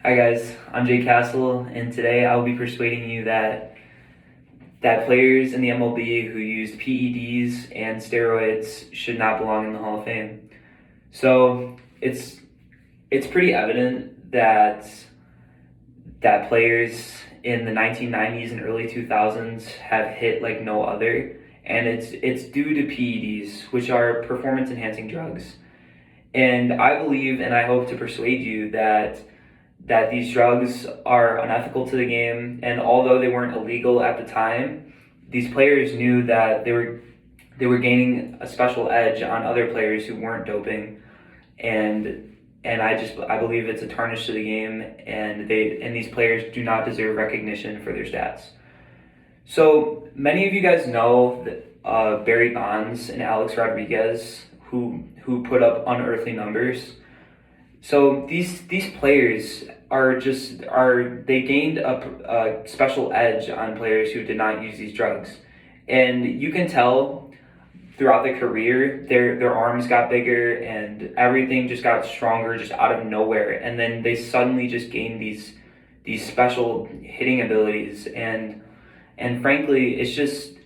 Hi guys, I'm Jay Castle, and today I'll be persuading you that players in the MLB who used PEDs and steroids should not belong in the Hall of Fame. So it's pretty evident that players in the 1990s and early 2000s have hit like no other, and it's due to PEDs, which are performance enhancing drugs. And I believe and I hope to persuade you that these drugs are unethical to the game, and although they weren't illegal at the time, these players knew that they were gaining a special edge on other players who weren't doping, and I believe it's a tarnish to the game, and these players do not deserve recognition for their stats. So many of you guys know that Barry Bonds and Alex Rodriguez, who put up unearthly numbers. So these players they gained a special edge on players who did not use these drugs, and you can tell throughout their career their arms got bigger and everything just got stronger just out of nowhere, and then they suddenly just gained these special hitting abilities, and frankly it's just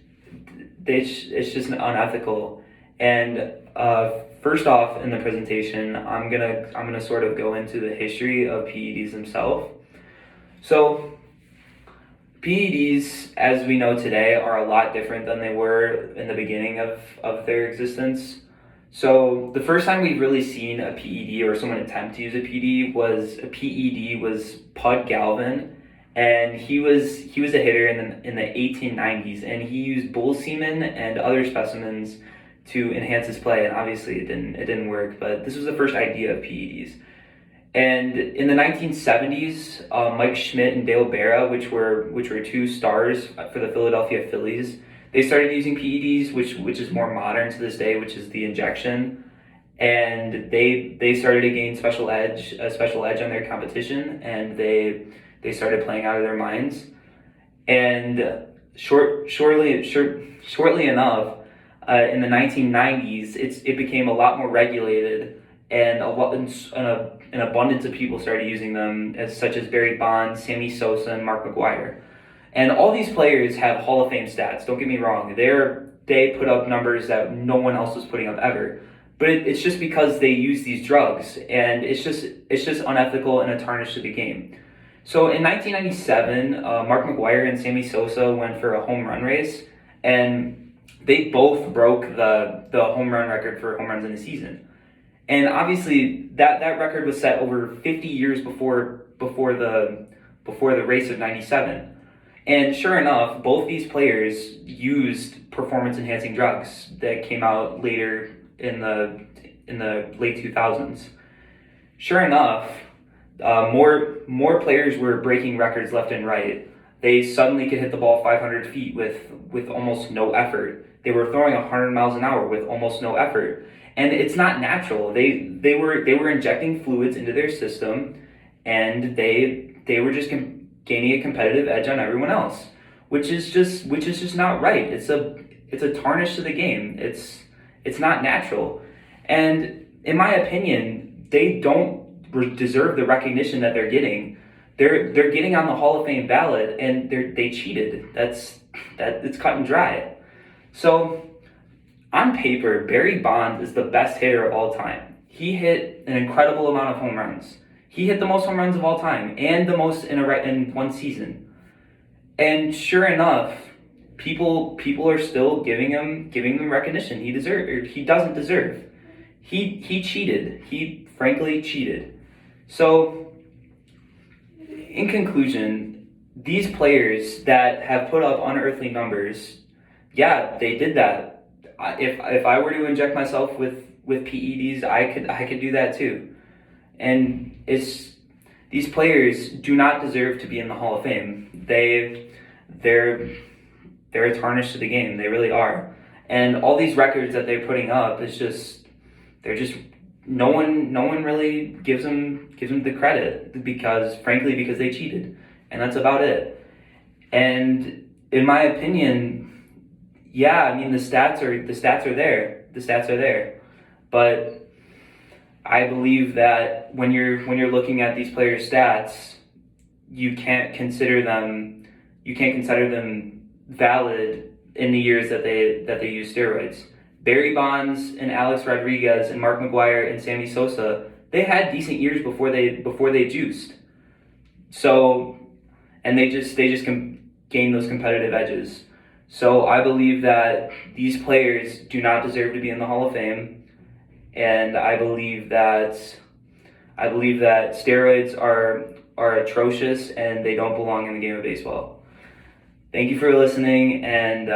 unethical. And first off, in the presentation, I'm gonna sort of go into the history of PEDs themselves. So PEDs, as we know today, are a lot different than they were in the beginning of their existence. So the first time we've really seen a PED or someone attempt to use a PED was Pud Galvin, and he was a hitter in the 1890s, and he used bull semen and other specimens to enhance his play, and obviously it didn't work, but this was the first idea of PEDs. And in the 1970s, Mike Schmidt and Dale Berra, which were two stars for the Philadelphia Phillies, they started using PEDs, which is more modern to this day, which is the injection, and they started to gain a special edge on their competition, and they started playing out of their minds. And shortly enough, in the 1990s, it became a lot more regulated, and an abundance of people started using them, such as Barry Bonds, Sammy Sosa, and Mark McGwire. And all these players have Hall of Fame stats. Don't get me wrong; they put up numbers that no one else was putting up ever. But it's just because they use these drugs, and it's just unethical and a tarnish to the game. So in 1997, Mark McGwire and Sammy Sosa went for a home run race, and they both broke the home run record for home runs in a season. And obviously that record was set over 50 years before the race of 97. And sure enough, both these players used performance enhancing drugs that came out later in the late 2000s. Sure enough, more players were breaking records left and right. They suddenly could hit the ball 500 feet with almost no effort. They were throwing 100 miles an hour with almost no effort. And it's not natural. They were injecting fluids into their system, and they were just gaining a competitive edge on everyone else, which is just not right. It's a tarnish to the game. It's not natural. And in my opinion, they don't deserve the recognition that they're getting. They're getting on the Hall of Fame ballot, and they cheated. It's cut and dry. So on paper, Barry Bonds is the best hitter of all time. He hit an incredible amount of home runs. He hit the most home runs of all time, and the most in one season. And sure enough, people are still giving him recognition he doesn't deserve. He cheated. He frankly cheated. So in conclusion, these players that have put up unearthly numbers, yeah, they did that. If I were to inject myself with PEDs, I could do that too. And these players do not deserve to be in the Hall of Fame. They're a tarnish to the game. They really are. And all these records that they're putting up no one really gives them the credit because they cheated, and that's about it. And in my opinion, yeah, I mean the stats are there. But I believe that when you're looking at these players' stats, you can't consider them valid in the years that they use steroids. Barry Bonds and Alex Rodriguez and Mark McGwire and Sammy Sosa, they had decent years before they juiced. So, and they just gain those competitive edges. So I believe that these players do not deserve to be in the Hall of Fame, and I believe that steroids are atrocious and they don't belong in the game of baseball. Thank you for listening, and